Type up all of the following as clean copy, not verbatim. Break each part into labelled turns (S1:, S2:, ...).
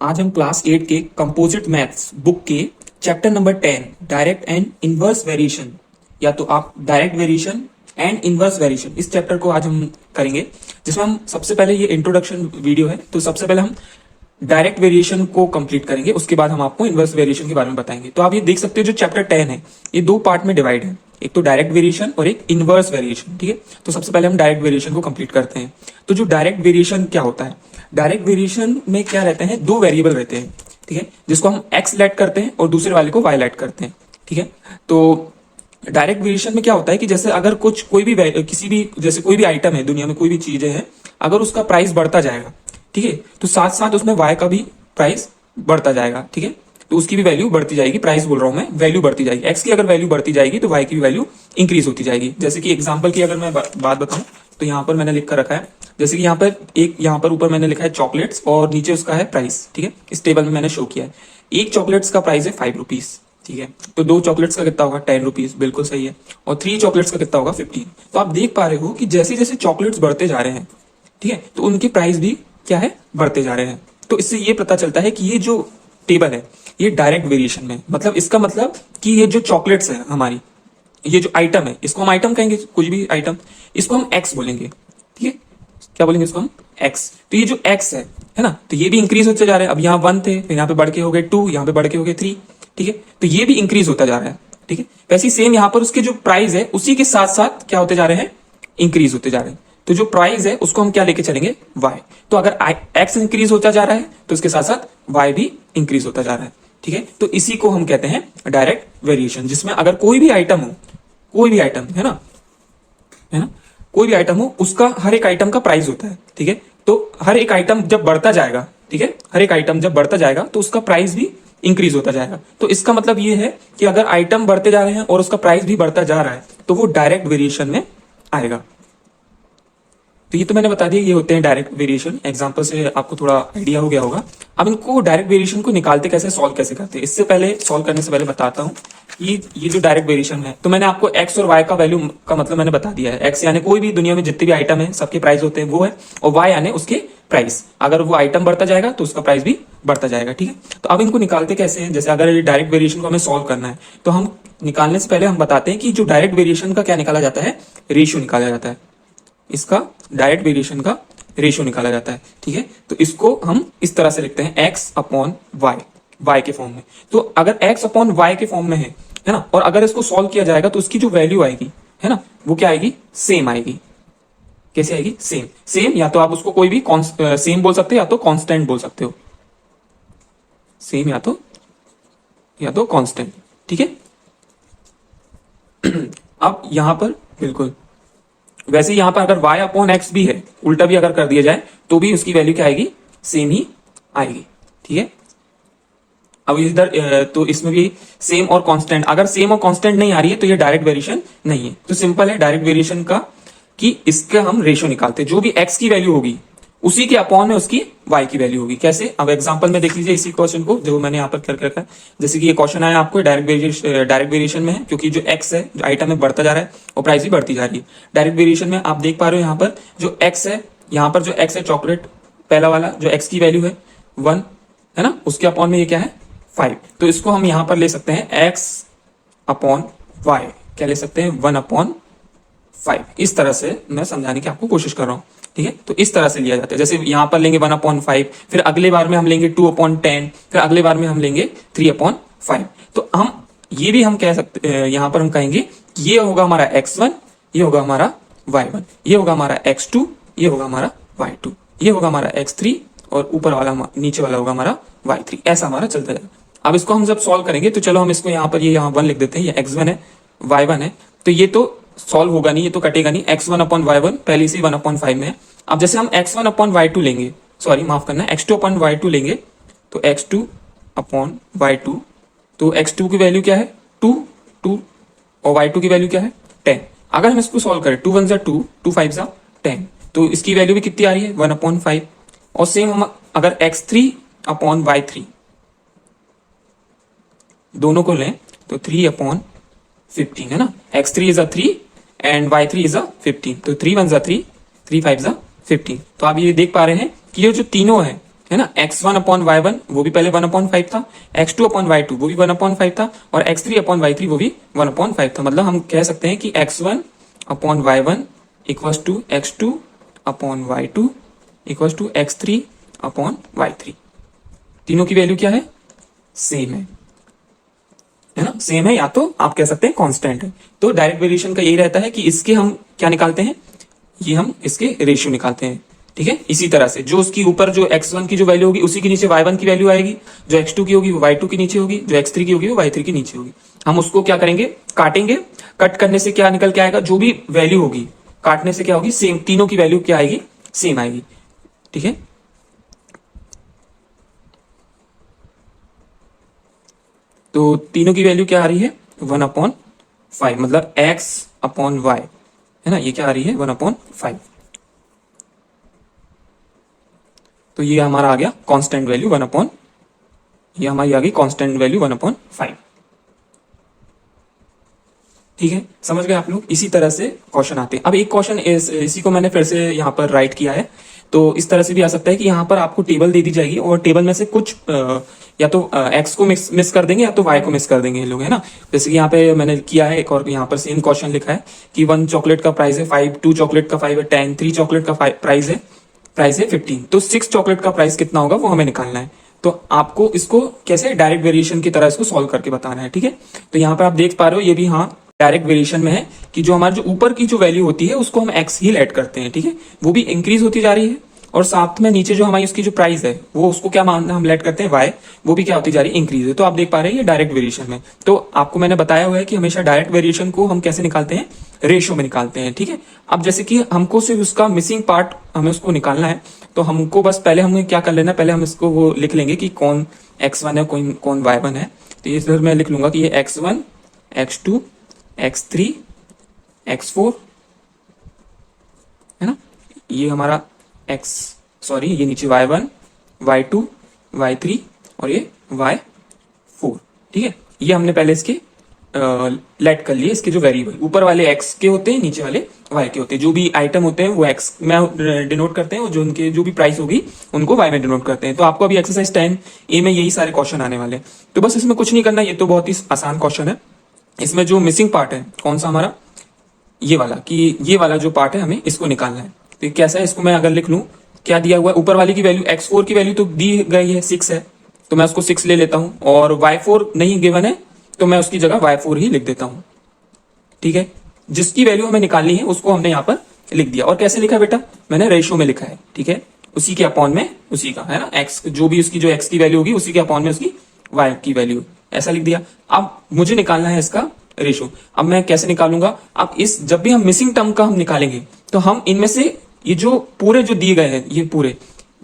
S1: आज हम क्लास 8 के कंपोजिट मैथ्स बुक के chapter number 10 direct and inverse variation या तो आप direct variation and inverse variation इस चैप्टर को आज हम करेंगे, जिसमें हम सबसे पहले ये इंट्रोडक्शन वीडियो है। तो सबसे पहले हम डायरेक्ट वेरिएशन को कंप्लीट करेंगे, उसके बाद हम आपको इनवर्स वेरिएशन के बारे में बताएंगे। तो आप ये देख सकते हो जो चैप्टर 10 है ये दो पार्ट में डिवाइड है, एक तो डायरेक्ट वेरिएशन और एक इनवर्स वेरिएशन। ठीक है, तो सबसे पहले हम डायरेक्ट वेरिएशन को कंप्लीट करते हैं। तो जो डायरेक्ट वेरिएशन क्या होता है, डायरेक्ट वेरिएशन में क्या रहते हैं, दो वेरिएबल रहते हैं। ठीक है, जिसको हम एक्स लेट करते हैं और दूसरे वाले को वाई लेट करते हैं। ठीक है, तो डायरेक्ट वेरिएशन में क्या होता है कि जैसे अगर कुछ कोई भी आइटम है दुनिया में, कोई भी चीजें हैं, अगर उसका प्राइस बढ़ता जाएगा, ठीक है, तो साथ साथ उसमें वाई का भी प्राइस बढ़ता जाएगा। ठीक है, तो उसकी भी वैल्यू बढ़ती जाएगी। प्राइस बोल रहा हूं मैं, वैल्यू बढ़ती जाएगी। एक्स की अगर वैल्यू बढ़ती जाएगी तो वाई की भी वैल्यू इंक्रीज होती जाएगी। जैसे कि एग्जांपल की अगर मैं बात बताऊं तो यहाँ पर मैंने लिख कर रखा है, जैसे कि यहाँ पर ऊपर मैंने लिखा है चॉकलेट्स और नीचे उसका है प्राइस। ठीक है, इस टेबल में मैंने शो किया है। एक चॉकलेट्स का प्राइस है 5 रुपीज। ठीक है, तो दो चॉकलेट्स का कितना होगा 10 रुपीज, बिल्कुल सही है। और 3 चॉकलेट्स का कितना होगा 15। तो आप देख पा रहे हो कि जैसे जैसे चॉकलेट्स बढ़ते जा रहे हैं, ठीक है, तो उनके प्राइस भी क्या है, बढ़ते जा रहे हैं। तो इससे ये पता चलता है कि ये जो टेबल है ये डायरेक्ट वेरिएशन में, मतलब इसका मतलब कि ये जो चॉकलेट्स है हमारी, ये जो आइटम है, इसको हम आइटम कहेंगे, कुछ भी आइटम, इसको हम एक्स बोलेंगे। ठीक है, क्या बोलेंगे इसको हम, एक्स। तो ये जो एक्स है ना, तो ये भी इंक्रीज होते जा रहे हैं। अब यहाँ 1 थे, फिर यहाँ पे बढ़ के हो गए 2, यहाँ पे बढ़ के हो गए 3। ठीक है, तो ये भी इंक्रीज होता जा रहा है। ठीक है, वैसे सेम यहाँ पर उसके जो प्राइस है उसी के साथ साथ क्या होते जा रहे हैं, इंक्रीज होते जा रहे हैं। तो जो प्राइस है उसको हम क्या लेके चलेंगे, वाई। तो अगर एक्स इंक्रीज होता जा रहा है तो उसके साथ साथ वाई भी इंक्रीज होता जा रहा है। ठीक है, तो इसी को हम कहते हैं डायरेक्ट वेरिएशन, जिसमें अगर कोई भी आइटम हो, कोई भी आइटम है ना, कोई भी आइटम हो, उसका हर एक आइटम का प्राइस होता है। ठीक है, तो हर एक आइटम जब बढ़ता जाएगा, ठीक है, हर एक आइटम जब बढ़ता जाएगा तो उसका प्राइस भी इंक्रीज होता जाएगा। तो इसका मतलब ये है कि अगर आइटम बढ़ते जा रहे हैं और उसका प्राइस भी बढ़ता जा रहा है तो वो डायरेक्ट वेरिएशन में आएगा। तो ये तो मैंने बता दिया, ये होते हैं डायरेक्ट वेरिएशन। एग्जांपल से आपको थोड़ा आइडिया हो गया होगा। अब इनको डायरेक्ट वेरिएशन को निकालते कैसे, सॉल्व कैसे करते हैं, इससे पहले सॉल्व करने से पहले बताता हूँ ये जो डायरेक्ट वेरिएशन है, तो मैंने आपको एक्स और वाई का वैल्यू का मतलब मैंने बता दिया है। एक्स यानी कोई भी दुनिया में जितने भी आइटम है सबके प्राइस होते हैं, वो है, और वाई यानी उसके प्राइस। अगर वो आइटम बढ़ता जाएगा तो उसका प्राइस भी बढ़ता जाएगा। ठीक है, तो अब इनको निकालते कैसे हैं, जैसे अगर डायरेक्ट वेरिएशन को हमें सॉल्व करना है तो हम निकालने से पहले हम बताते हैं कि जो डायरेक्ट वेरिएशन का क्या निकाला जाता है, रेशियो निकाला जाता है। इसका डायरेक्ट वेरिएशन का रेशियो निकाला जाता है। ठीक है, तो इसको हम इस तरह से लिखते हैं, एक्स अपॉन वाई, वाई के फॉर्म में। तो अगर एक्स अपॉन वाई के फॉर्म में है ना, और अगर इसको सॉल्व किया जाएगा तो उसकी जो वैल्यू आएगी, है ना, वो क्या आएगी, सेम आएगी। कैसे आएगी, सेम। सेम या तो आप उसको कोई भी सेम बोल सकते हो या तो कांस्टेंट बोल सकते हो। सेम या तो कांस्टेंट। ठीक है, अब यहां पर बिल्कुल वैसे ही यहां पर अगर y अपॉन एक्स भी है, उल्टा भी अगर कर दिया जाए तो भी उसकी वैल्यू क्या आएगी, सेम ही आएगी। ठीक है, अब इधर तो इसमें भी सेम और कांस्टेंट, अगर सेम और कांस्टेंट नहीं आ रही है तो ये डायरेक्ट वेरिएशन नहीं है। तो सिंपल है डायरेक्ट वेरिएशन का कि इसका हम रेशियो निकालते हैं, जो भी x की वैल्यू होगी उसी के अपॉन में उसकी y की वैल्यू होगी। कैसे, अब एग्जांपल में देख लीजिए इसी क्वेश्चन को जो मैंने यहाँ पर कर रखा है। जैसे कि ये क्वेश्चन आया आपको डायरेक्ट वेरिएशन में है, क्योंकि जो x है, जो आइटम है, बढ़ता जा रहा है और प्राइस भी बढ़ती जा रही है। डायरेक्ट वेरिएशन में आप देख पा रहे हो यहाँ पर जो x है, यहाँ पर जो x है चॉकलेट, पहला वाला जो x की वैल्यू है 1 है ना, उसके अपॉन में ये क्या है 5। तो इसको हम यहाँ पर ले सकते हैं x अपॉन वाई, क्या ले सकते हैं 1 अपॉन 5। इस तरह से मैं समझाने की आपको कोशिश कर रहा हूं। ठीक है, तो इस तरह से लिया जाता है। जैसे यहां पर लेंगे 1/5, फिर अगले बार में हम लेंगे 2/10, फिर अगले बार में हम लेंगे 3/5। तो हम ये भी हम कह सकते, यहां पर हम कहेंगे कि ये होगा हमारा x1, ये होगा हमारा y1, ये होगा हमारा x2, ये होगा हमारा y2, ये होगा हमारा x3, और ऊपर वाला नीचे वाला होगा हमारा y3। ऐसा हमारा चलता जाएगा। अब इसको हम जब सॉल्व करेंगे तो चलो हम इसको यहाँ पर यहाँ 1 लिख देते हैं, ये x1 है, y1 है। तो ये तो सॉल्व होगा नहीं, ये तो कटेगा नहीं। x1 अपॉन y1 पहले से 1/5 में है। अब जैसे हम x1 अपॉन y2 लेंगे, सॉरी माफ करना, x2 अपॉन y2 लेंगे, तो x2 अपॉन y2, तो x2 की वैल्यू क्या है 2 और y2 की वैल्यू क्या है 10। अगर हम इसको सॉल्व करें 2 1 जा 2, 2 5 जा 10, तो इसकी वैल्यू भी कितनी आ रही है 1/5। और सेम हम अगर x3 अपॉन y3 दोनों को लें तो 3/15 है ना, x3 is a 3 and y3 is a 15। तो 3 1 जा 3, 3 5 जा 15। तो आप ये देख पा रहे हैं कि ये जो तीनों है है ना। x1 अपॉन y1 वो भी पहले 1/5 था, x2 अपॉन y2 वो भी 1/5 था, और x3 अपॉन y3 वो भी 1/5 था। मतलब हम कह सकते हैं कि x1 upon y1 equals to x2 upon y2 equals to x3 upon y3। तीनों की वैल्यू क्या है, सेम है ना, सेम है, या तो आप कह सकते हैं कांस्टेंट है। तो डायरेक्ट वेरिएशन का यही रहता है कि इसके हम क्या निकालते हैं, ये हम इसके रेशियो निकालते हैं। ठीक है, इसी तरह से जो उसकी ऊपर जो x1 की जो वैल्यू होगी उसी के नीचे y1 की वैल्यू आएगी, जो x2 की होगी वो y2 के नीचे होगी, जो x3 की होगी वो y3 के नीचे होगी। हम उसको क्या करेंगे, काटेंगे, कट करने से क्या निकल के आएगा, जो भी वैल्यू होगी काटने से क्या होगी, सेम, तीनों की वैल्यू क्या आएगी, सेम आएगी। ठीक है, तो तीनों की वैल्यू क्या आ रही है, 1/5, मतलब x अपॉन y, है ना, ये क्या आ रही है 1/5। तो ये हमारा आ गया कांस्टेंट वैल्यू 1/, ये हमारी आ गई कांस्टेंट वैल्यू 1/5। ठीक है, समझ गए आप लोग। इसी तरह से क्वेश्चन आते हैं। अब एक क्वेश्चन इसी को मैंने फिर से यहाँ पर राइट किया है, तो इस तरह से भी आ सकता है कि यहाँ पर आपको टेबल दे दी जाएगी और टेबल में से कुछ या तो एक्स को मिस कर देंगे या तो वाई को मिस कर देंगे ये लोग, है ना। जैसे कि यहाँ पे मैंने किया है एक, और यहाँ पर सेम क्वेश्चन लिखा है कि 1 चॉकलेट का प्राइस है 5, 2 चॉकलेट का 5 है 10, 3 चॉकलेट का प्राइस है 15। तो 6 चॉकलेट का प्राइस कितना होगा वो हमें निकालना है। तो आपको इसको कैसे डायरेक्ट वेरिएशन की तरह इसको सॉल्व करके बताना है। ठीक है, तो यहाँ पर आप देख पा रहे हो ये भी हाँ डायरेक्ट वेरिएशन में है कि जो हमारे जो ऊपर की जो वैल्यू होती है उसको हम एक्स ही ऐड करते हैं। ठीक है, वो भी इंक्रीज होती जा रही है, और साथ में नीचे जो हमारी उसकी जो प्राइस है वो उसको क्या मानना हम ऐड करते हैं वाई, वो भी क्या होती जा रही है, इंक्रीज है। तो आप देख पा रहे हैं ये डायरेक्ट वेरिएशन में। तो आपको मैंने बताया हुआ है कि हमेशा डायरेक्ट वेरिएशन को हम कैसे निकालते हैं, रेशियो में निकालते हैं। ठीक है, अब जैसे कि हमको सिर्फ उसका मिसिंग पार्ट हमें उसको निकालना है, तो हमको बस पहले हमें क्या कर लेना है, पहले हम इसको वो लिख लेंगे कि कौन x1 है कौन y1 है। तो ये सर मैं लिख लूंगा कि ये x1 x2 x3 x4 है ना, ये हमारा ये नीचे y1 y2 y3 और ये y4। ठीक है, ये हमने पहले इसके लेट कर लिए, इसके जो वेरिएबल ऊपर वाले x के होते हैं, नीचे वाले y के होते हैं। जो भी आइटम होते हैं वो x में डिनोट करते हैं, और जो उनके जो भी प्राइस होगी उनको y में डिनोट करते हैं। तो आपको अभी एक्सरसाइज 10A में यही सारे क्वेश्चन आने वाले हैं। तो बस इसमें कुछ नहीं करना, ये तो बहुत ही आसान क्वेश्चन है। इसमें जो मिसिंग पार्ट है कौन सा हमारा, ये वाला, कि ये वाला जो पार्ट है हमें इसको निकालना है। तो कैसा है, इसको मैं अगर लिख लूं, क्या दिया हुआ है, ऊपर वाली की वैल्यू x4 की वैल्यू तो दी गई है 6 है, तो मैं उसको 6 ले लेता हूं, और y4 नहीं गिवन है तो मैं उसकी जगह y4 ही लिख देता हूं। ठीक है, जिसकी वैल्यू हमें निकालनी है उसको हमने यहाँ पर लिख दिया। और कैसे लिखा बेटा, मैंने रेशियो में लिखा है। ठीक है, उसी के अपॉन में उसी का, है ना, x जो भी उसकी जो x की वैल्यू होगी उसी के अपॉन में उसकी y की वैल्यू, ऐसा लिख दिया। अब मुझे निकालना है इसका रेशियो। अब मैं कैसे निकालूंगा, अब इस जब भी हम मिसिंग टर्म का हम निकालेंगे तो हम इनमें से ये जो पूरे जो दिए गए हैं, ये पूरे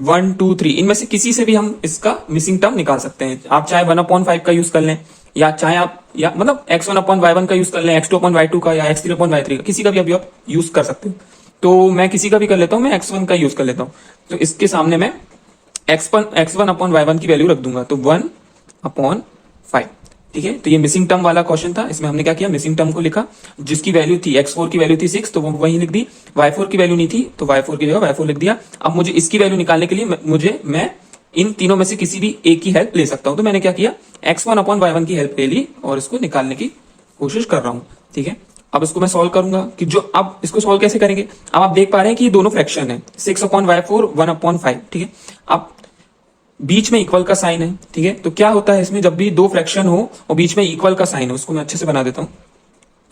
S1: 1 2 3 इनमें से किसी से भी हम इसका मिसिंग टर्म निकाल सकते हैं। आप चाहे 1/5 का यूज कर लें, या चाहे आप या मतलब x1/y1 का यूज कर लें, x2/y2 का, या x3/y3 का, किसी का भी अभी आप यूज कर सकते हो। तो मैं किसी का भी कर लेता हूं, मैं x1 का यूज कर लेता हूं। तो इसके सामने मैं x1/y1 की वैल्यू रख दूंगा, तो 1/5। ठीक है, तो ये मिसिंग टर्म वाला क्वेश्चन था। इसमें हमने क्या किया, मिसिंग टर्म को लिखा, जिसकी वैल्यू थी x4 की वैल्यू थी 6 तो वो वहीं लिख दी, y4 की वैल्यू नहीं थी तो y4 की जगह y4 लिख दिया। अब मुझे इसकी वैल्यू निकालने के लिए मैं इन तीनों में से किसी भी एक की हेल्प ले सकता हूं। तो मैंने क्या किया, x1/y1 की हेल्प ले ली और इसको निकालने की कोशिश कर रहा हूं। ठीक है, अब इसको मैं सॉल्व करूंगा कि जो, अब इसको सॉल्व कैसे करेंगे, अब आप देख पा रहे हैं कि ये दोनों फ्रैक्शन है, 6/y4 1/5। ठीक है, अब बीच में इक्वल का साइन है। ठीक है, तो क्या होता है इसमें, जब भी दो फ्रैक्शन हो और बीच में इक्वल का साइन हो, उसको मैं अच्छे से बना देता हूं।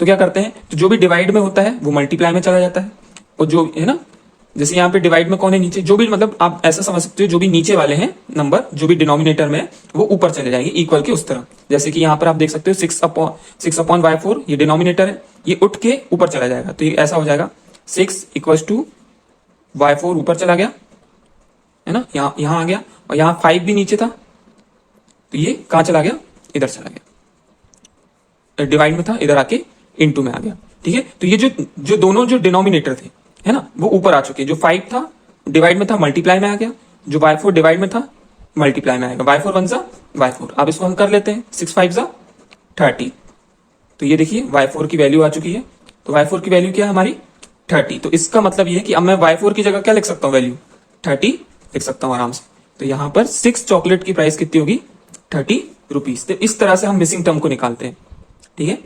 S1: तो क्या करते हैं, तो जो भी डिवाइड में होता है वो मल्टीप्लाई में चला जाता है, और जो है ना, जैसे यहाँ पे डिवाइड में कौन है, नीचे, जो भी, मतलब आप ऐसा समझ सकते हो जो भी नीचे वाले हैं नंबर, जो भी डिनोमिनेटर में है वो ऊपर चले जाएंगे इक्वल के उस तरह। जैसे कि यहाँ पर आप देख सकते हो 6/y4 ये डिनोमिनेटर है, ये उठ के ऊपर चला जाएगा, तो ये ऐसा हो जाएगा 6 = y4 ऊपर चला गया, है ना, यहाँ आ गया, और यहाँ 5 भी नीचे था, तो ये कहां चला गया, इधर चला गया, डिवाइड में था, इधर आके इनटू में आ गया। ठीक है, तो ये जो दोनों जो डिनोमिनेटर थे, है ना, वो ऊपर आ चुके हैं। जो 5 था डिवाइड में था, मल्टीप्लाई में आ गया, जो y4 डिवाइड में था मल्टीप्लाई में आएगा, y4 1 सा y4। अब इसको हम कर लेते हैं, 6 5 सा 30। तो ये देखिए y4 की वैल्यू आ चुकी है, तो y4 की वैल्यू क्या है हमारी 30। तो इसका मतलब ये है कि अब मैं y4 की जगह क्या लिख सकता हूँ, वैल्यू 30 लिख सकता हूँ आराम से। तो यहाँ पर 6 चॉकलेट की प्राइस कितनी होगी, 30 रुपीज। तो इस तरह से हम मिसिंग टर्म को निकालते हैं, ठीक है।